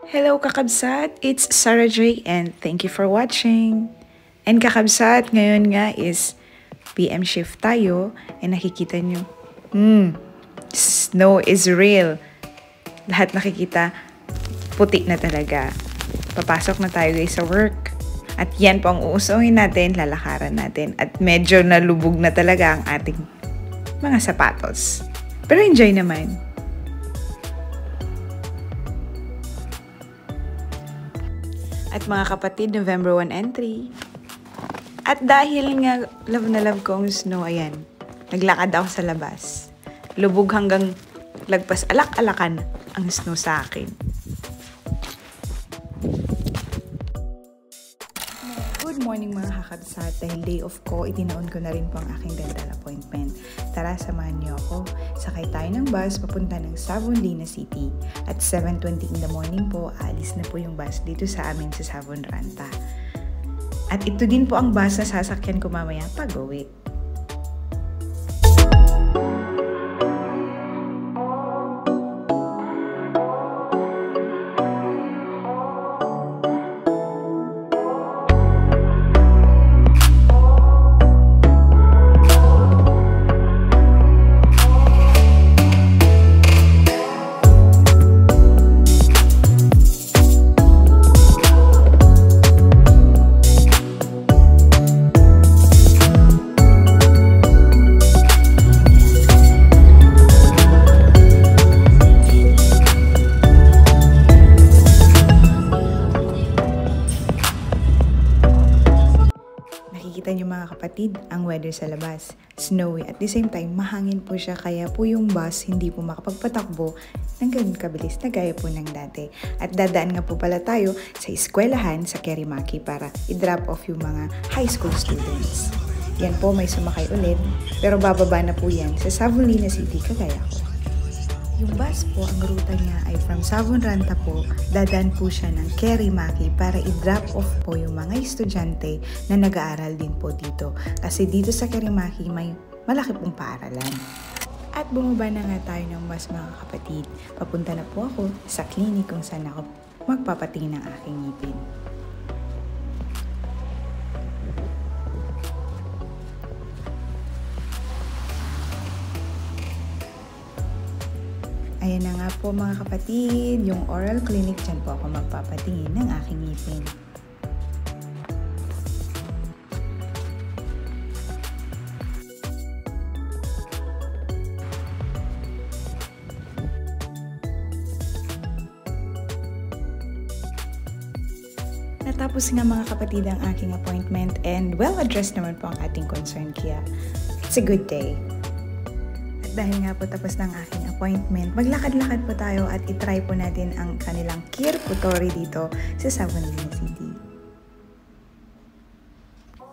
Hello kakabsat, it's Sarah J and thank you for watching. And kakabsat, ngayon nga is PM shift tayo and nakikita nyo, snow is real. Lahat nakikita, puti na talaga. Papasok na tayo guys sa work. At yan po ang uusuhin natin, lalakaran natin. At medyo nalubog na talaga ang ating mga sapatos. Pero enjoy naman. At mga kapatid, November 1 and 3. At dahil nga love na love ko ang snow, ayan, naglakad ako sa labas. Lubog hanggang lagpas alak-alakan ang snow sa akin. Good morning mga kakabsat. Dahil day off ko, itinaon ko na rin po ang aking dental appointment. Tara, samahan niyo ako. Sakay tayo ng bus papunta ng Savonlinna City. At 7:20 in the morning po, aalis na po yung bus dito sa amin sa Savonranta. At ito din po ang bus na sasakyan ko mamaya pag-uwi. Nakikita niyo mga kapatid, ang weather sa labas, snowy. At the same time, mahangin po siya kaya po yung bus hindi po makapagpatakbo ng ganun kabilis na gaya po ng dati. At dadaan nga po pala tayo sa eskwelahan sa Kerimaki para i-drop off yung mga high school students. Yan po, may sumakay ulit, pero bababa na po yan sa Savonlinna City kagaya ko. Yung bus po, ang ruta niya ay from Savonranta po, dadaan po siya ng Kerimaki para i-drop off po yung mga estudyante na nag-aaral din po dito. Kasi dito sa Kerimaki may malaki pong paaralan. At bumaba na nga tayo ng bus mga kapatid. Papunta na po ako sa clinic kung saan ako magpapatingin ng aking ngipin. Ayan na nga po mga kapatid, yung oral clinic, dyan po ako magpapatingin ng aking ngipin. Natapos nga mga kapatid ang aking appointment and well-addressed naman po ang ating concern kaya it's a good day. Dahil nga po tapos ng aking appointment, maglakad-lakad po tayo at itry po natin ang kanilang Kirputori dito sa Savonlinna City.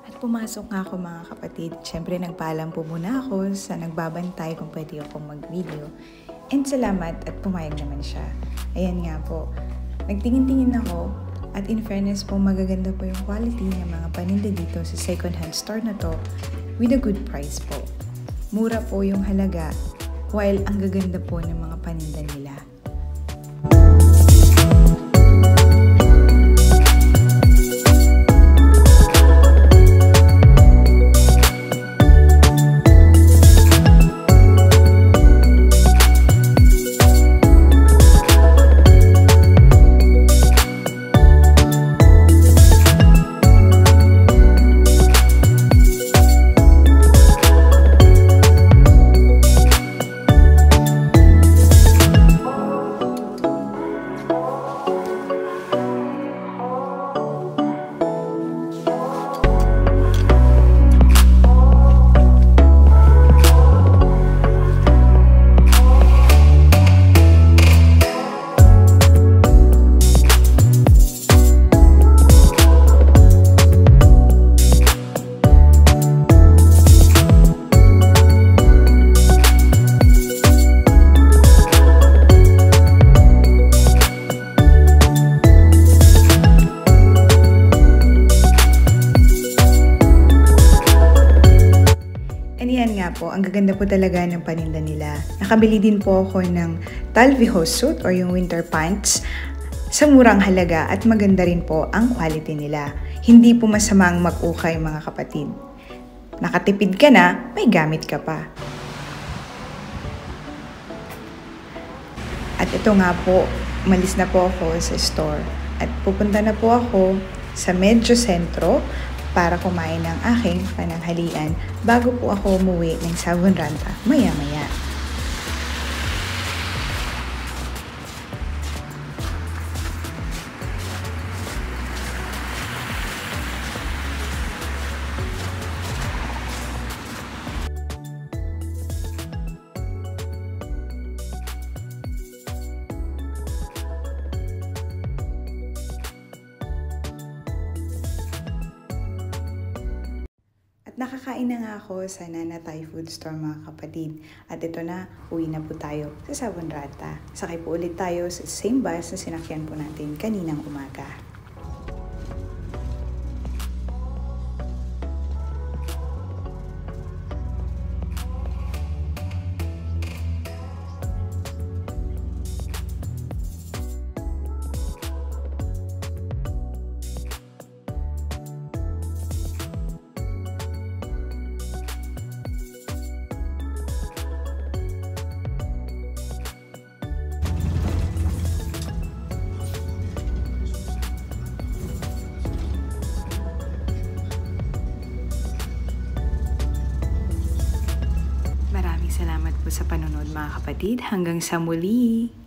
At pumasok nga ako mga kapatid. Siyempre nagpaalam po muna ako sa nagbabantay kung pwede akong mag-video. And salamat at pumayag naman siya. Ayan nga po. Nagtingin-tingin ako at in fairness po magaganda po yung quality ng mga paninda dito sa second-hand store na to with a good price po. Mura po yung halaga, while ang gaganda po ng mga paninda nila. po, ang gaganda po talaga ng paninda nila. Nakabili din po ako ng Talviho suit or yung winter pants sa murang halaga at maganda rin po ang quality nila. Hindi po masamang mag-ukay mga kapatid. Nakatipid ka na, may gamit ka pa. At ito nga po, umalis na po ako sa store at pupunta na po ako sa medyo sentro para kumain ng aking pananghalian bago po ako umuwi ng Sabon Ranta maya-maya. At nakakain na nga ako sa Nana Thai Food Store mga kapatid. At ito na, uwi na po tayo sa Sabon Ranta. Sakay po ulit tayo sa same bus na sinakyan po natin kaninang umaga. Salamat po sa panonood mga kapatid. Hanggang sa muli!